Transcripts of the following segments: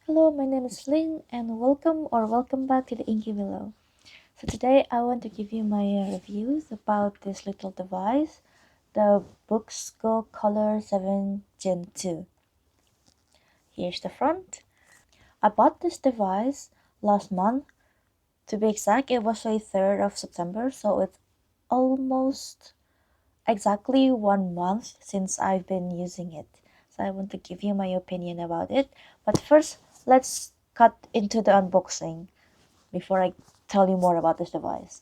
Hello, my name is Lynn, and welcome back to the Inky Willow. So today I want to give you my reviews about this little device, the BOOX Go Color 7 Gen 2. Here's the front. I bought this device last month. To be exact, it was the 3rd of September, so it's almost exactly 1 month since I've been using it. So I want to give you my opinion about it. But first, let's cut into the unboxing before I tell you more about this device.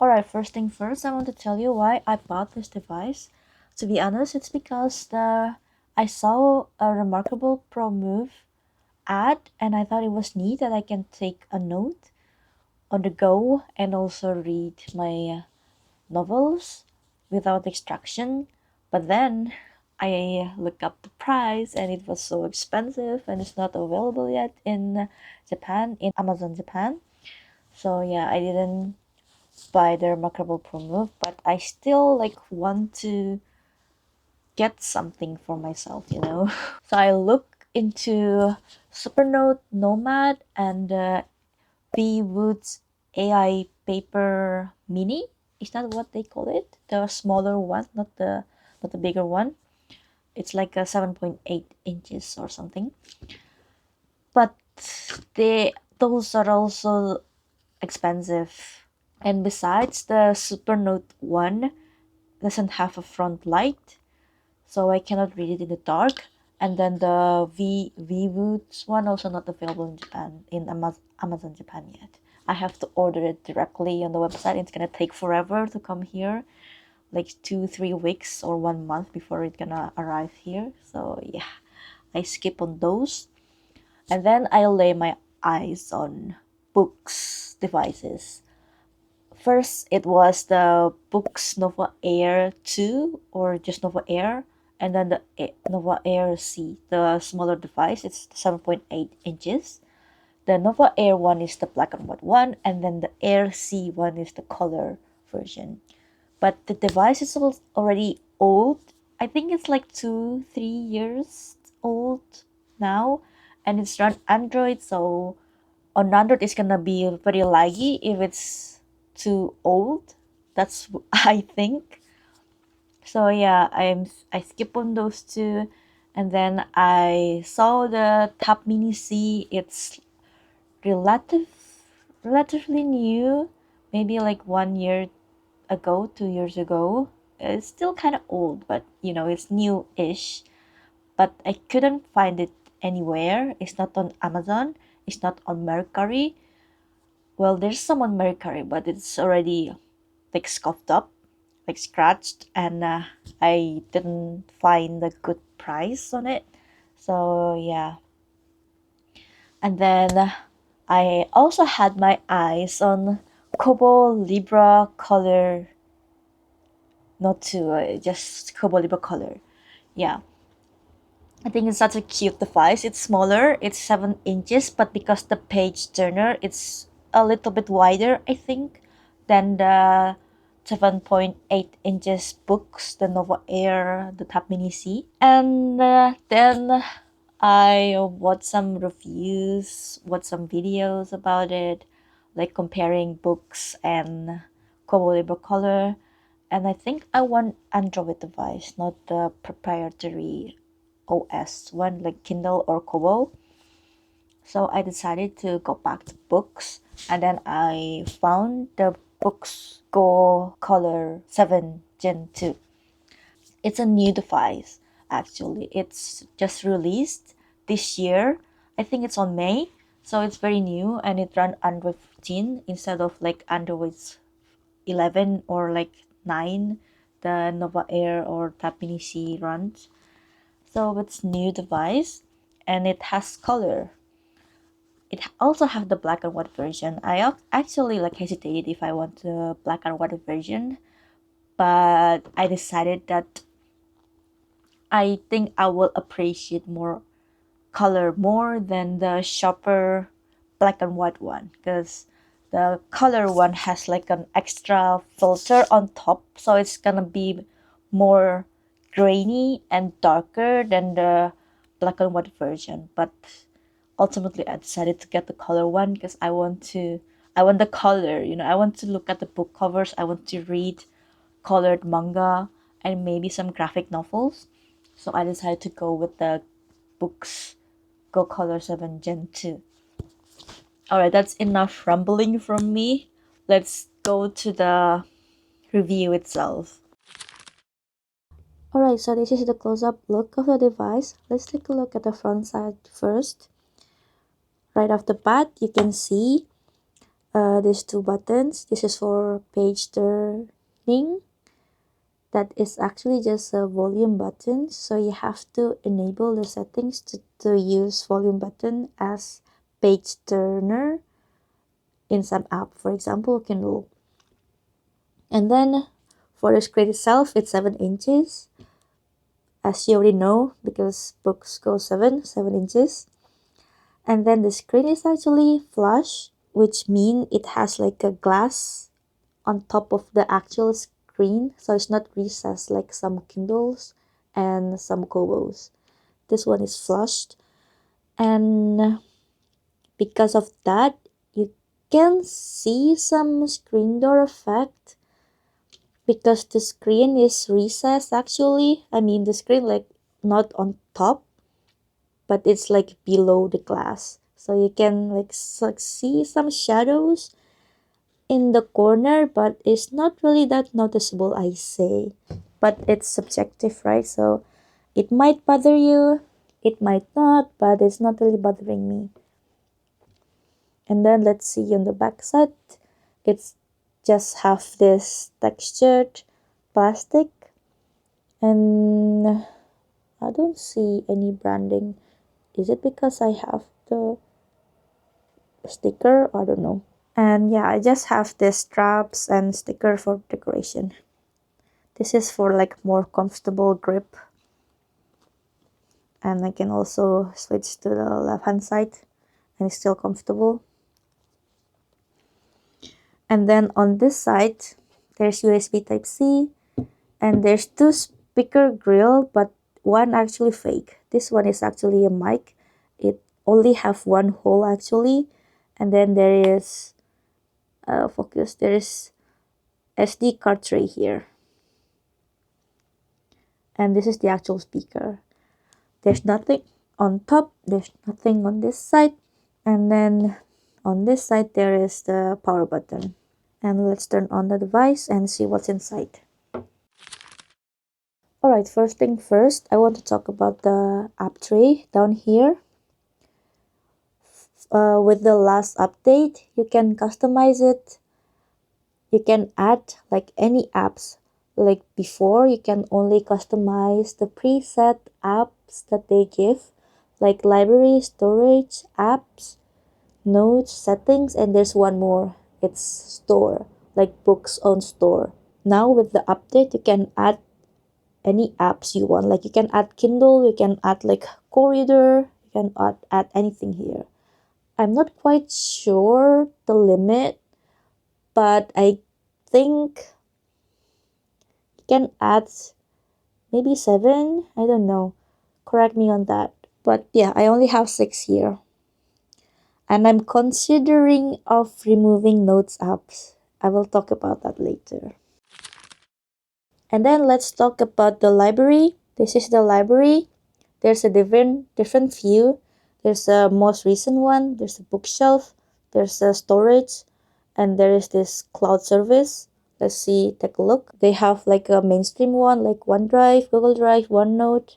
Alright, first thing first, I want to tell you why I bought this device. To be honest, it's because I saw a Remarkable Pro Move ad and I thought it was neat that I can take a note on the go and also read my novels without distraction. But then I looked up the price and it was so expensive and it's not available yet in Japan, in Amazon Japan. So yeah, I didn't buy the Remarkable Pro Move, but I still like want to get something for myself. So I look into Supernote Nomad and BOOX AI Paper Mini. Is that what they call it? The smaller one, not the bigger one. It's like a 7.8 inches or something. But those are also expensive. And besides, the Supernote 1 doesn't have a front light, so I cannot read it in the dark. And then the VWoods one also not available in Japan, in Amazon Japan yet. I have to order it directly on the website. It's gonna take forever to come here, like 2-3 weeks or 1 month before it's gonna arrive here. So yeah, I skip on those, and then I lay my eyes on BOOX devices. First, it was the BOOX Nova Air 2 or just Nova Air, and then the Nova Air C, the smaller device. It's 7.8 inches. The Nova Air one is the black and white one, and then the Air C one is the color version. But the device is already old. I think it's like 2-3 years old now, and it's run Android, so on Android it's gonna be very laggy if it's too old. That's I think. So yeah, I skip on those two, and then I saw the Tab Mini C. It's relative relatively new, maybe like 1 year ago, 2 years ago. It's still kind of old, but it's new-ish. But I couldn't find it anywhere. It's not on Amazon. It's not on Mercari. Well, there's some on Mercari, but it's already like scuffed up, like scratched, and I didn't find a good price on it. So yeah, and then I also had my eyes on Kobo Libra Color, not two, just Kobo Libra Color. Yeah, I think it's such a cute device. It's smaller, it's 7 inches, but because the page turner, it's a little bit wider, I think, than the 7.8 inches books, the Nova Air, the Tab Mini C. And then I watched some reviews, watched some videos about it, like comparing books and Kobo Libra Color. And I think I want Android device, not the proprietary OS one like Kindle or Kobo. So I decided to go back to books, and then I found the Books Go Color 7 Gen 2. It's a new device actually. It's just released this year. I think it's on May. So it's very new and it ran Android 15 instead of like Android 11 or like 9 the Nova Air or Tab Mini C runs. So it's new device and it has color. It also have the black and white version. I actually like hesitated if I want the black and white version, but I decided that I think I will appreciate more color more than the sharper black and white one, because the color one has like an extra filter on top, so it's gonna be more grainy and darker than the black and white version. But ultimately I decided to get the color one because I want the color, I want to look at the book covers, I want to read colored manga and maybe some graphic novels. So I decided to go with the books Go Color 7 Gen 2. Alright, that's enough rambling from me. Let's go to the review itself. Alright, so this is the close-up look of the device. Let's take a look at the front side first. Right off the bat, you can see these two buttons. This is for page turning. That is actually just a volume button, so you have to enable the settings to use volume button as page turner in some app, for example Kindle. And then for the screen itself, it's 7 inches, as you already know, because books go 7 inches. And then the screen is actually flush, which means it has like a glass on top of the actual screen, so it's not recessed like some Kindles and some Kobos. This one is flushed, and because of that, you can see some screen door effect because the screen is recessed actually. I mean, the screen like not on top, but it's like below the glass, so you can like see some shadows in the corner, but it's not really that noticeable, I say. But it's subjective, right? So it might bother you, it might not, but it's not really bothering me. And then let's see on the back side, it's just have this textured plastic, and I don't see any branding. Is it because I have the sticker? I don't know. And yeah, I just have this straps and sticker for decoration. This is for like more comfortable grip, and I can also switch to the left hand side and it's still comfortable. And then on this side there's USB type C, and there's two speaker grill, but one actually fake. This one is actually a mic. It only have one hole actually, and then there is focus, there is SD card tray here, and this is the actual speaker. There's nothing on top, there's nothing on this side, and then on this side there is the power button. And let's turn on the device and see what's inside. Alright, first thing first, I want to talk about the app tray down here. With the last update, you can customize it. You can add like any apps. Like before, you can only customize the preset apps that they give, like library, storage, apps, notes, settings, and there's one more. It's store, like books on store. Now with the update, you can add any apps you want. Like you can add Kindle, you can add like co-reader, you can add anything here. I'm not quite sure the limit, but I think you can add maybe 7. I don't know. Correct me on that. But yeah, I only have 6 here. And I'm considering of removing notes apps. I will talk about that later. And then let's talk about the library. This is the library. There's a different view. There's a most recent one. There's a bookshelf. There's a storage, and there is this cloud service. Let's see, take a look. They have like a mainstream one, like OneDrive, Google Drive, OneNote,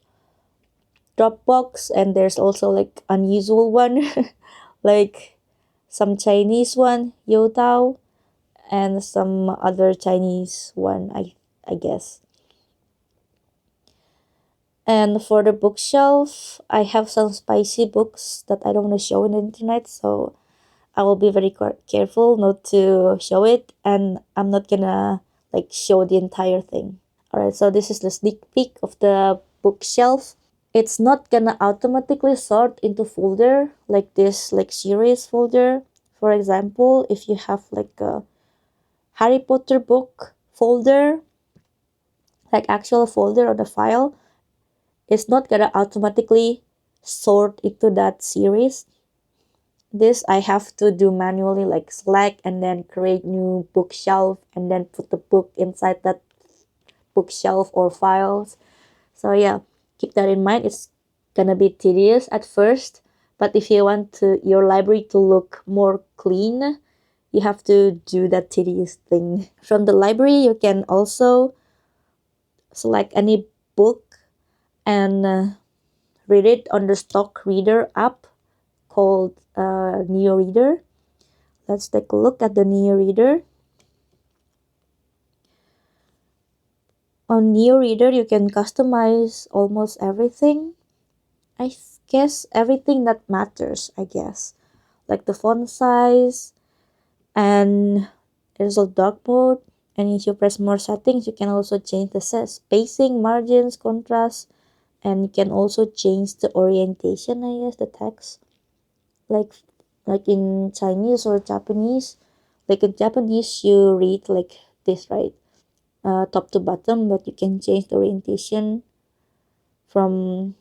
Dropbox, and there's also like unusual one, like some Chinese one, Youtao, and some other Chinese one, I guess. And for the bookshelf, I have some spicy books that I don't want to show on the internet, so I will be very careful not to show it, and I'm not gonna like show the entire thing. Alright, so this is the sneak peek of the bookshelf. It's not gonna automatically sort into folder like this, like series folder. For example, if you have like a Harry Potter book folder, like actual folder on the file, it's not gonna automatically sort into that series. This I have to do manually, like select and then create new bookshelf and then put the book inside that bookshelf or files. So yeah, keep that in mind. It's gonna be tedious at first, but if you want your library to look more clean, you have to do that tedious thing. From the library, you can also select any book and read it on the stock reader app called Neo Reader. let's take a look at the Neo Reader. On Neo Reader, you can customize almost everything. I guess everything that matters, I guess. Like the font size, and there's a dark mode. And if you press more settings, you can also change the spacing, margins, contrast, and you can also change the orientation, I guess, the text. Like in Chinese or Japanese. Like in Japanese, you read like this, right? Top to bottom, but you can change the orientation from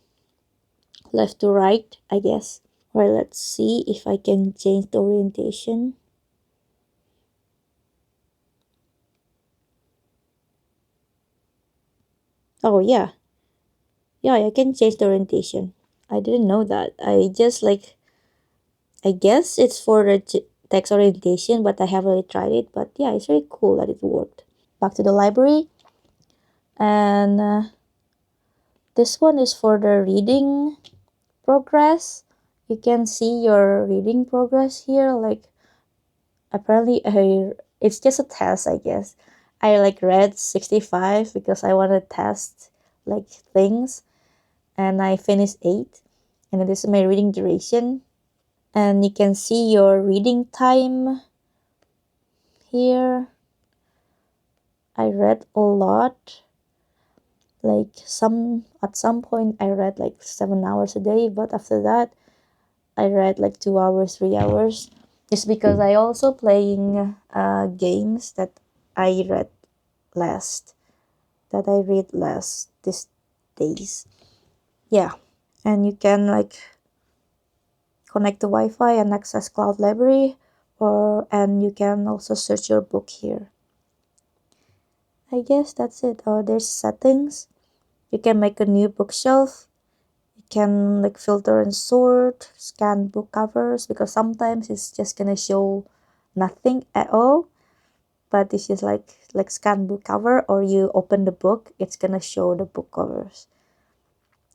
left to right, I guess. Well, let's see if I can change the orientation. Oh yeah, I can change the orientation. I didn't know that. I guess it's for the text orientation, but I haven't really tried it. But yeah, it's very cool that it worked. Back to the library, and this one is for the reading progress. You can see your reading progress here. Like apparently, it's just a test, I guess. I like read 65 because I want to test like things, and I finished 8. And this is my reading duration, and you can see your reading time here. I read a lot. Like at some point I read like 7 hours a day, but after that I read like 2 hours, 3 hours. It's because I also playing games that I read last, these days. Yeah, and you can like connect to Wi-Fi and access cloud library, and you can also search your book here. I guess that's it. There's settings. You can make a new bookshelf. You can like filter and sort, scan book covers, because sometimes it's just gonna show nothing at all. But if you like scan book cover, or you open the book, it's gonna show the book covers.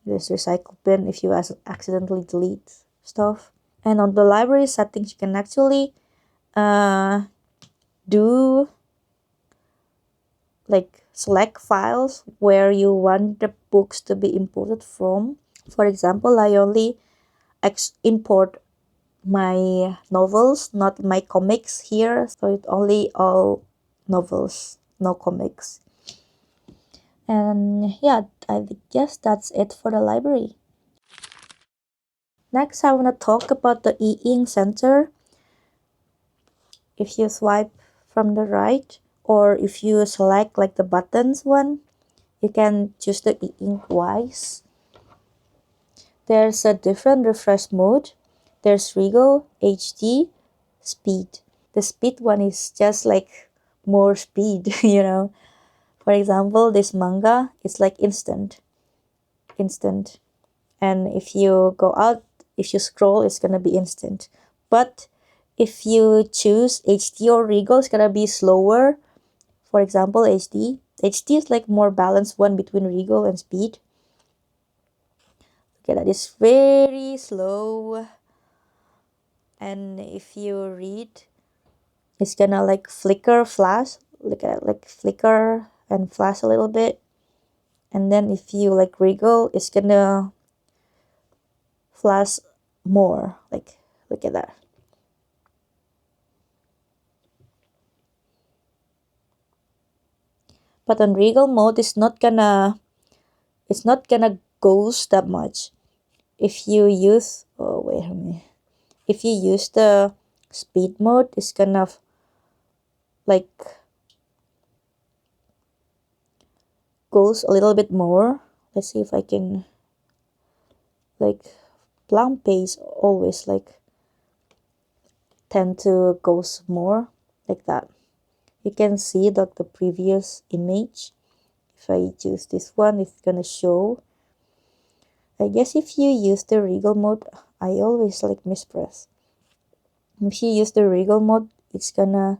There's recycle bin if you accidentally delete stuff. And on the library settings, you can actually do like select files where you want the books to be imported from. For example, I only import my novels, not my comics here, so it's only all novels, no comics. And yeah, I guess that's it for the library. Next, I want to talk about the e-ink center. If you swipe from the right, or if you select like the buttons one, you can choose the Eink Wise. There's a different refresh mode. There's Regal, HD, Speed. The speed one is just like more speed, you know. For example, this manga is like instant. And if you go out, if you scroll, it's gonna be instant. But if you choose HD or Regal, it's gonna be slower. For example, HD is like more balanced one between Regal and Speed. Okay, that is very slow. And if you read, it's gonna like flash, like flicker and flash a little bit. And then if you like Regal, it's gonna flash more. Like, look at that. But on Regal mode, it's not gonna ghost that much. If you use, oh wait a minute, if you use the speed mode, it's gonna like goes a little bit more. Let's see if I can like blank page always like tend to goes more like that. You can see that the previous image, if I choose this one, it's gonna show. I guess if you use the Regal mode, I always like mispress. If you use the Regal mode, it's gonna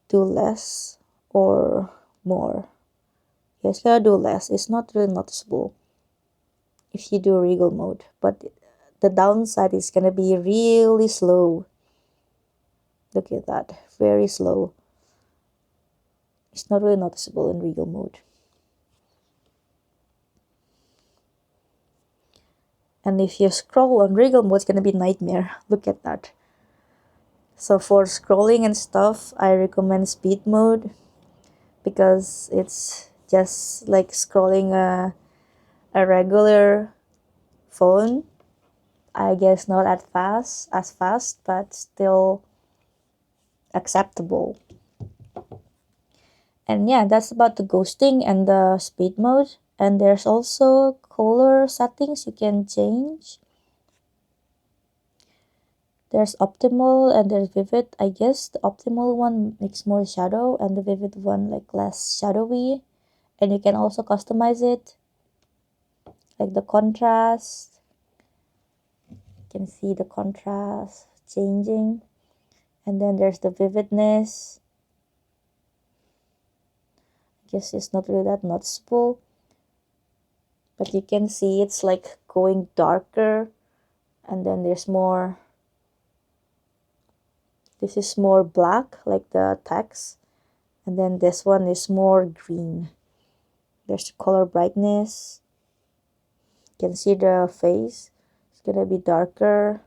do less or more. Yeah, it's gonna do less. It's not really noticeable if you do Regal mode, but the downside is gonna be really slow. Look at that, very slow. It's not really noticeable in real mode. And if you scroll on regal mode, it's gonna be nightmare. Look at that. So for scrolling and stuff, I recommend speed mode because it's just like scrolling a regular phone. I guess not as fast, but still acceptable. And yeah, that's about the ghosting and the speed mode. And there's also color settings you can change. There's optimal and there's vivid. I guess the optimal one makes more shadow and the vivid one like less shadowy. And you can also customize it, like the contrast. You can see the contrast changing. And then there's the vividness. I guess it's not really that noticeable, but you can see it's like going darker. And then there's more, this is more black like the text, and then this one is more green. There's the color brightness. You can see the face, it's gonna be darker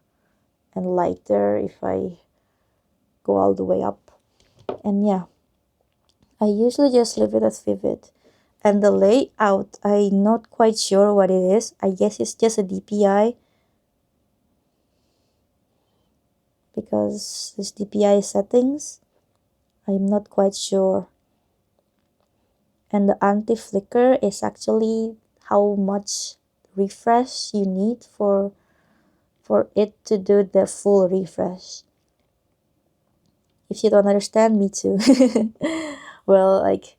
and lighter if I go all the way up. And yeah, I usually just leave it as vivid. And the layout, I'm not quite sure what it is. I guess it's just a DPI, because this DPI settings, I'm not quite sure. And the anti-flicker is actually how much refresh you need for it to do the full refresh. If you don't understand, me too. Well, like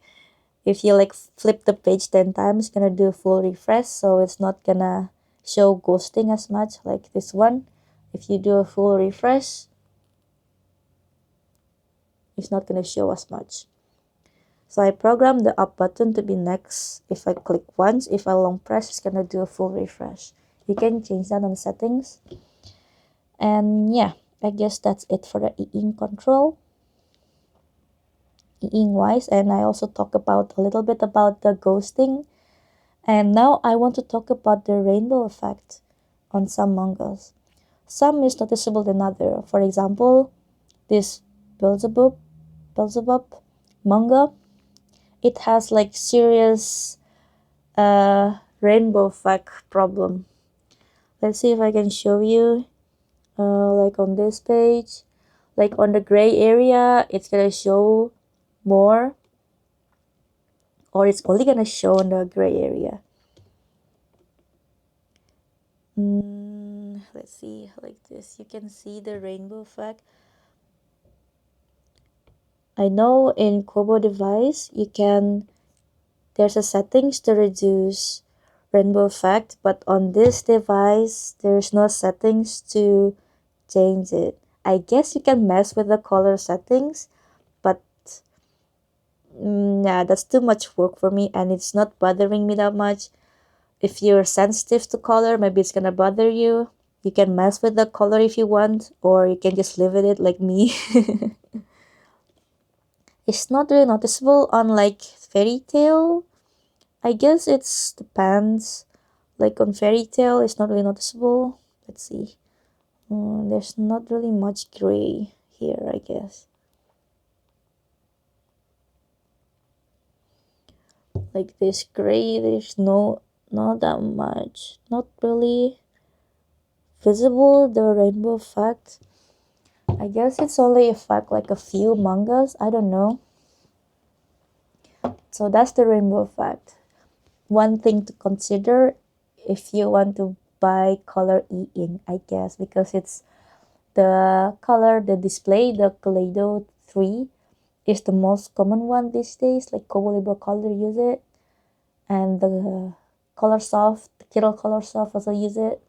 if you like flip the page 10 times, it's gonna do a full refresh, so it's not gonna show ghosting as much like this one. If you do a full refresh, it's not gonna show as much. So I programmed the up button to be next. If I click once, if I long press, it's gonna do a full refresh. You can change that on settings. And yeah, I guess that's it for the e-ink control, Eink Wise. And I also talk about a little bit about the ghosting. And now I want to talk about the rainbow effect on some mangas. Some is noticeable than other. For example, this Beelzebub manga, it has like serious rainbow effect problem. Let's see if I can show you. Like on this page, like on the gray area, it's gonna show more, or it's only gonna show in the gray area. Let's see, like this, you can see the rainbow effect. I know in Kobo device there's a settings to reduce rainbow effect, but on this device there's no settings to change it. I guess you can mess with the color settings, but yeah, that's too much work for me, and it's not bothering me that much. If you're sensitive to color, maybe it's gonna bother you. You can mess with the color if you want, or you can just leave it like me. It's not really noticeable on like Fairy Tail. I guess it's depends. Like on Fairy Tail, it's not really noticeable. Let's see. There's not really much gray here, I guess. Like this gray, there's not that much. Not really visible, the rainbow effect. I guess it's only effect like a few mangas. I don't know. So that's the rainbow effect. One thing to consider if you want to buy color e-ink, I guess, because it's the color, the display, the Kaleido 3 is the most common one these days. Like Kobo Libro Color use it, and the Colorsoft, the Kindle Colorsoft also use it.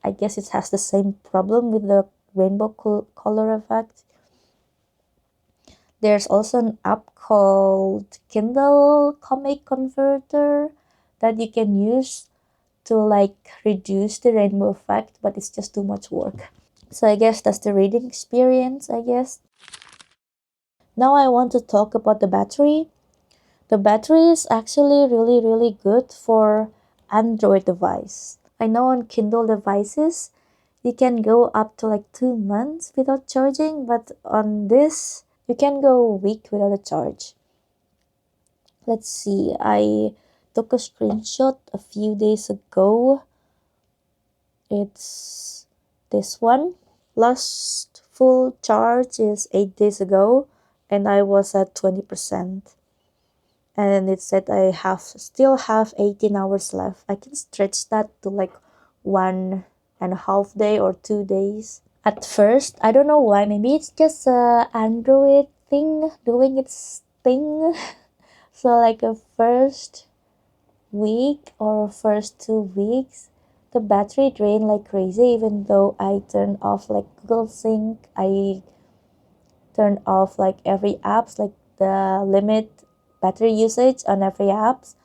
I guess it has the same problem with the rainbow color effect. There's also an app called Kindle Comic Converter that you can use to like reduce the rainbow effect, but it's just too much work. So I guess that's the reading experience, I guess. Now I want to talk about the battery. The battery is actually really good for Android device. I know on Kindle devices you can go up to like 2 months without charging, but on this you can go a week without a charge. Let's see, I took a screenshot a few days ago. It's this one. Last full charge is 8 days ago and I was at 20%. And it said I still have 18 hours left. I can stretch that to like 1.5 day or 2 days. At first, I don't know why, maybe it's just a Android thing doing its thing. So like a first week or first 2 weeks, the battery drained like crazy, even though I turned off like Google Sync. I turned off like every apps, like the limit battery usage on every apps,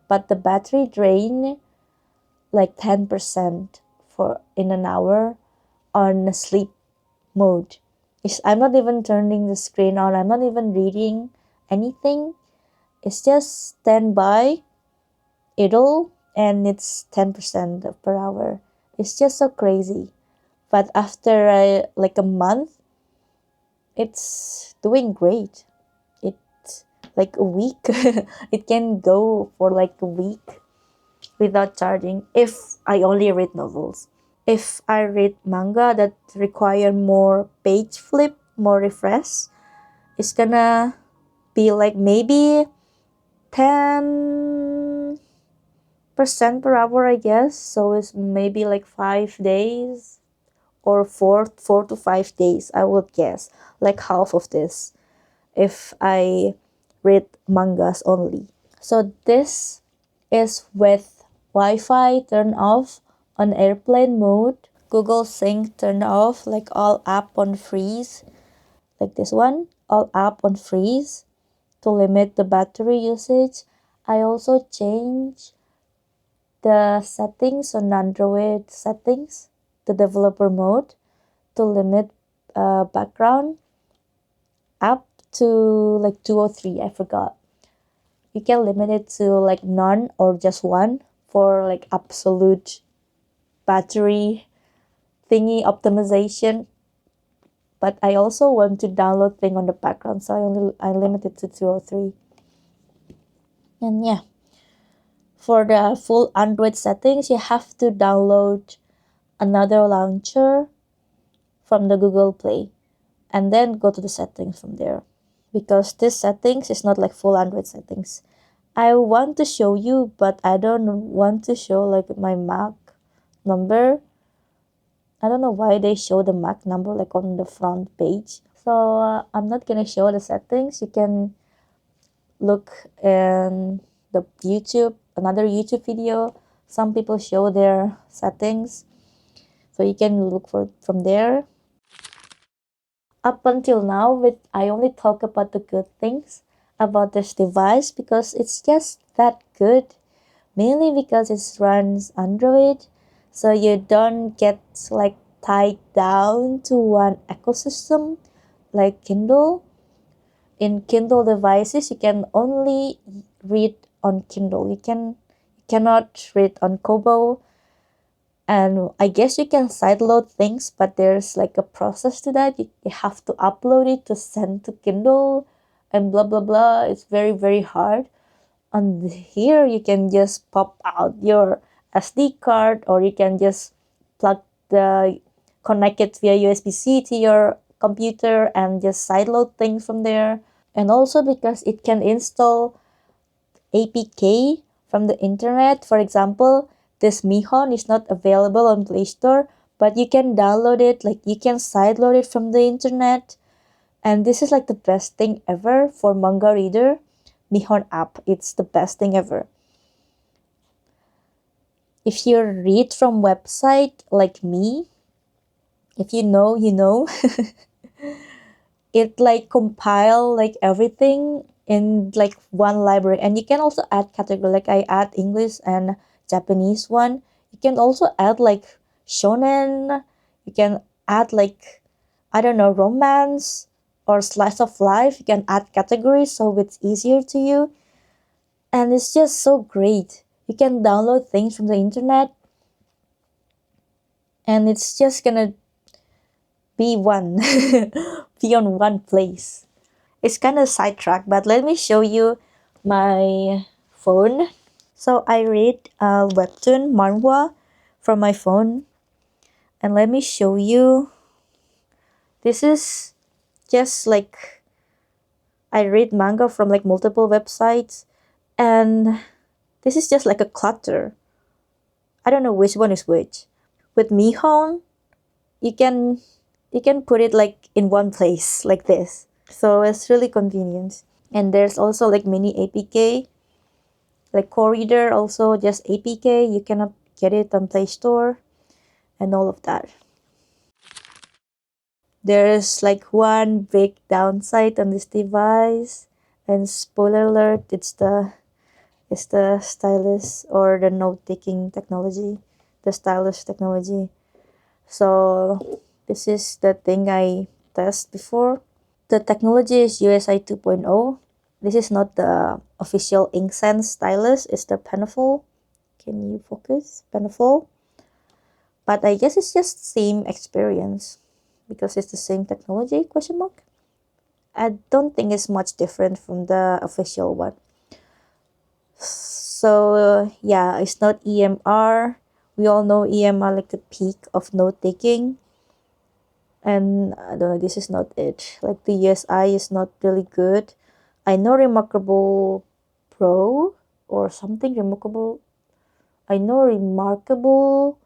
but the battery drain like 10% for in an hour on sleep mode. I'm not even turning the screen on, I'm not even reading anything. It's just standby, idle, and it's 10% per hour. It's just so crazy. But after like a month, it's doing great. It's like a week. It can go for like a week without charging if I only read novels. If I read manga that require more page flip, more refresh, it's gonna be like maybe 10% per hour, I guess. So it's maybe like 5 days or four to 5 days, I would guess, like half of this if I read mangas only. So this is with Wi-Fi turned off, on airplane mode, Google Sync turned off, like all app on freeze, like this one, all app on freeze to limit the battery usage. I also changed the settings on Android settings, the developer mode, to limit background app to like 2 or 3. I forgot. You can limit it to like none or just one for like absolute battery thingy optimization. But I also want to download thing on the background, so I limit it to 2 or 3. And yeah, for the full Android settings, you have to download another launcher from the Google Play and then go to the settings from there, because this settings is not like full Android settings. I want to show you, but I don't want to show like my MAC number. I don't know why they show the MAC number like on the front page. So I'm not gonna show the settings. You can look in the another YouTube video. Some people show their settings, so you can look for from there. Up until now, I only talk about the good things about this device because it's just that good, mainly because it runs Android, so you don't get like tied down to one ecosystem like Kindle. In Kindle devices, you can only read on Kindle. You cannot read on Kobo, and I guess you can sideload things, but there's like a process to that. You have to upload it to send to Kindle and blah blah blah. It's very hard. On here, you can just pop out your SD card, or you can just connect it via USB-C to your computer and just sideload things from there. And also because it can install APK from the internet. For example, this Mihon is not available on Play Store, but you can download it, like you can sideload it from the internet. And this is like the best thing ever for manga reader. Mihon app, it's the best thing ever. If you read from website like me, if you know, you know. It like compile like everything in like one library, and you can also add category, like I add English and Japanese one. You can also add like shonen, you can add like, I don't know, romance or slice of life. You can add categories so it's easier to you. And it's just so great. You can download things from the internet and it's just gonna be one be on one place. It's kind of sidetracked, but let me show you my phone. So I read a webtoon manhwa from my phone, and let me show you. This is just like I read manga from like multiple websites, and this is just like a clutter. I don't know which one is which. With Mihon, you can you can put it like in one place like this. So it's really convenient. And there's also like mini APK, like core reader, also just APK. You cannot get it on Play Store and all of that. There is like one big downside on this device, and spoiler alert, it's the stylus or the note taking technology, the stylus technology. So this is the thing I tested before. The technology is USI 2.0. This is not the official InkSense stylus, it's the Penfold. Can you focus? Penfold. But I guess it's just same experience because it's the same technology, question mark. I don't think it's much different from the official one. So yeah, it's not EMR. We all know EMR like the peak of note taking. And I don't know, this is not it. Like the USI is not really good. I know Remarkable Pro or something remarkable. I know Remarkable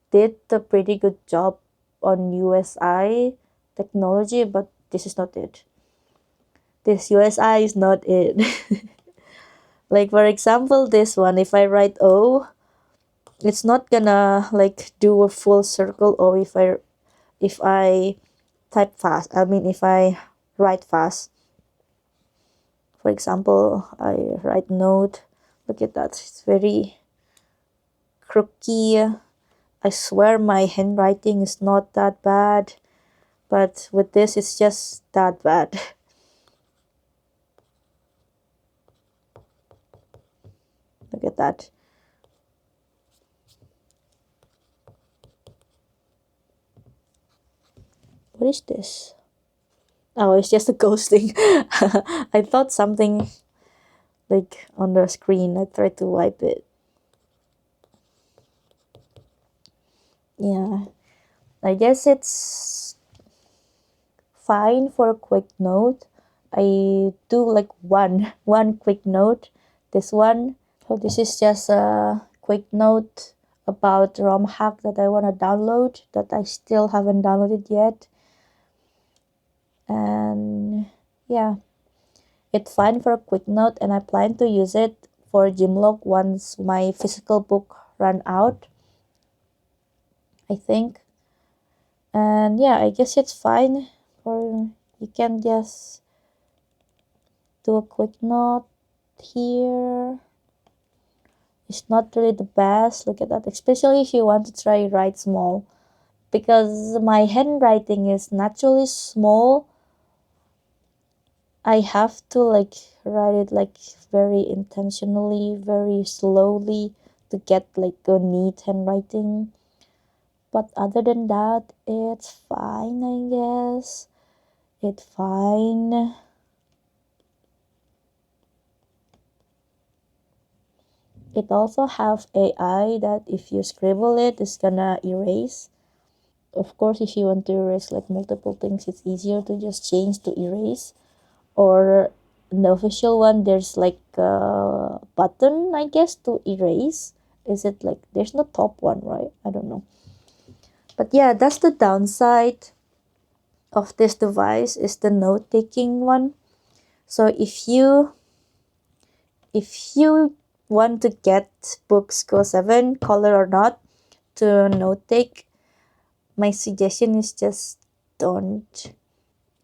did a pretty good job on USI technology, but this is not it. This USI is not it. Like for example, this one, if I write O, it's not gonna like do a full circle O if I type fast. I mean if I write fast. For example, I write note. Look at that. It's very crooked. I swear my handwriting is not that bad, but with this it's just that bad. Look at that. What is this? Oh, it's just a ghosting. I thought something like on the screen. I tried to wipe it. Yeah, I guess it's fine for a quick note. I do like one quick note. This one. So this is just a quick note about ROM hack that I want to download that I still haven't downloaded yet. And yeah, it's fine for a quick note, and I plan to use it for Gymlog once my physical book run out, I think. And yeah, I guess it's fine for you can just do a quick note here. It's not really the best. Look at that, especially if you want to try write small, because my handwriting is naturally small. I have to like write it like very intentionally, very slowly to get like a neat handwriting. But other than that, it's fine, I guess. It's fine. It also have AI that if you scribble it, it's gonna erase. Of course, if you want to erase like multiple things, it's easier to just change to erase. Or in the official one, there's like a button, I guess, to erase. Is it like there's no top one, right? I don't know. But yeah, that's the downside of this device is the note taking one. So if you want to get Books Go 7 color or not to note take, my suggestion is just don't.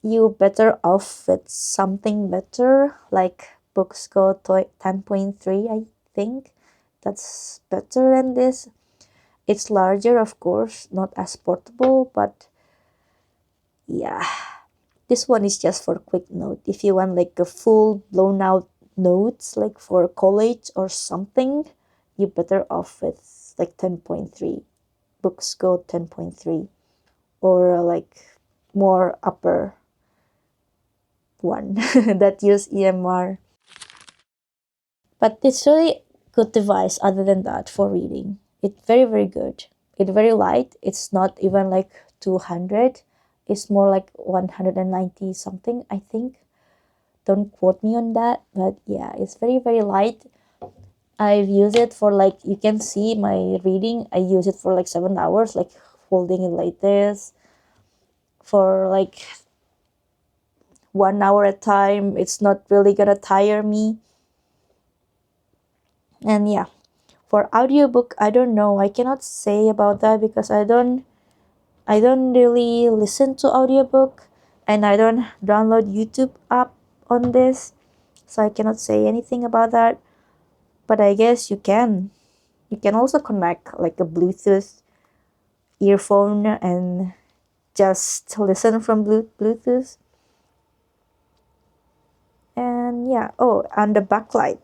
You better off with something better like Books Go 10.3, I think. That's better than this. It's larger, of course, not as portable, but yeah. This one is just for quick note. If you want like a full blown out notes like for college or something, you're better off with like 10.3. Books Go 10.3, or like more upper one that use EMR. But it's really good device other than that for reading. It's very very good. It's very light. It's not even like 200. It's more like 190 something, I think. Don't quote me on that, but yeah, it's very very light. I've used it for like, you can see my reading. I use it for like 7 hours, like holding it like this for like 1 hour at a time. It's not really gonna tire me. And yeah, for audiobook, I don't know. I cannot say about that because I don't really listen to audiobook, and I don't download YouTube app on this, so I cannot say anything about that. But I guess you can. You can also connect like a Bluetooth earphone and just listen from Bluetooth. And yeah, oh, and the backlight.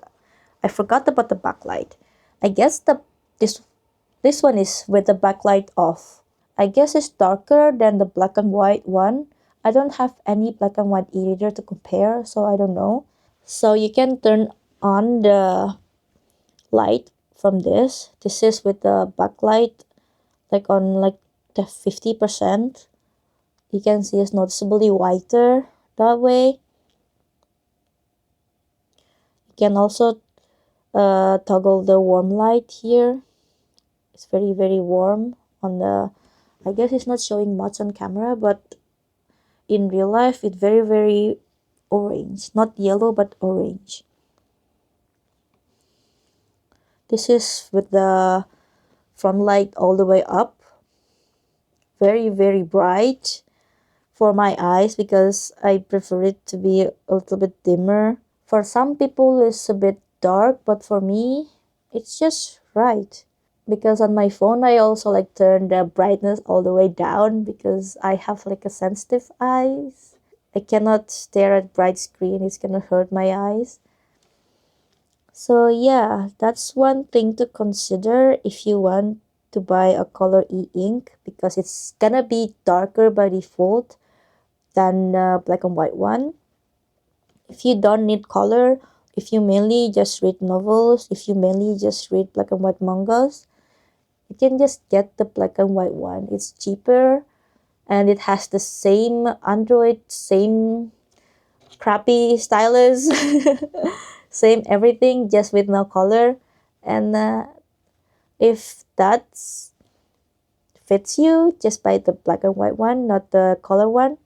I forgot about the backlight. I guess this this one is with the backlight off. I guess it's darker than the black and white one. I don't have any black and white e-reader to compare, so I don't know. So you can turn on the light from this. This is with the backlight, like on like the 50%. You can see it's noticeably whiter that way. You can also toggle the warm light here. It's very very warm on the, I guess it's not showing much on camera, but in real life it's very very orange, not yellow but orange. This is with the front light all the way up, very very bright for my eyes because I prefer it to be a little bit dimmer. For some people it's a bit dark, but for me it's just right. Because on my phone I also like turn the brightness all the way down because I have like a sensitive eyes. I cannot stare at bright screen, it's gonna hurt my eyes. So yeah, that's one thing to consider if you want to buy a color e-ink, because it's gonna be darker by default than the black and white one. If you don't need color, if you mainly just read novels, if you mainly just read black and white mangas, you can just get the black and white one. It's cheaper and it has the same Android, same crappy stylus, same everything, just with no color. And if that fits you, just buy the black and white one, not the color one.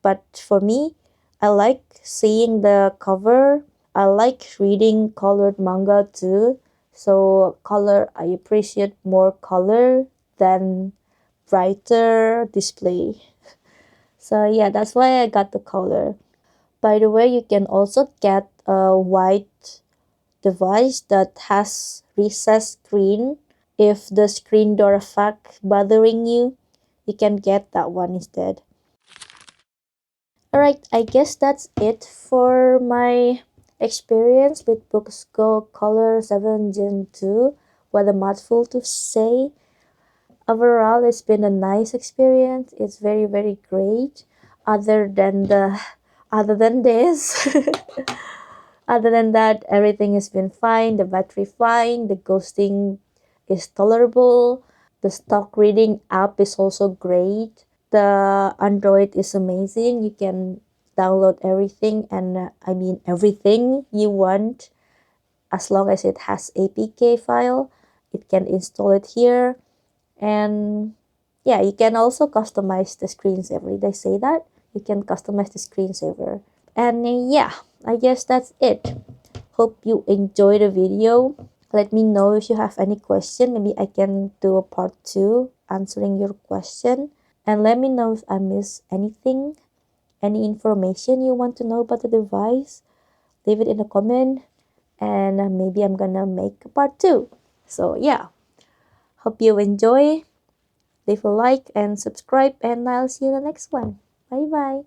But for me, I like seeing the cover. I like reading colored manga too. So color, I appreciate more color than brighter display. So yeah, that's why I got the color. By the way, you can also get a white device that has recessed screen. If the screen door effect bothering you, you can get that one instead. Alright, I guess that's it for my experience with Books Go Color 7 Gen 2. What a mouthful to say. Overall, it's been a nice experience. It's very, very great. Other than the, other than this, other than that, everything has been fine. The battery fine. The ghosting is tolerable. The stock reading app is also great. The Android is amazing. You can download everything, and I mean everything you want, as long as it has APK file. It can install it here. And yeah, you can also customize the screensaver. Did I say that? You can customize the screensaver. And yeah, I guess that's it. Hope you enjoy the video. Let me know if you have any question. Maybe I can do a part 2 answering your question. And let me know if I miss anything, any information you want to know about the device. Leave it in a comment, and maybe I'm gonna make a part 2. So yeah, hope you enjoy. Leave a like and subscribe, and I'll see you in the next one. Bye bye.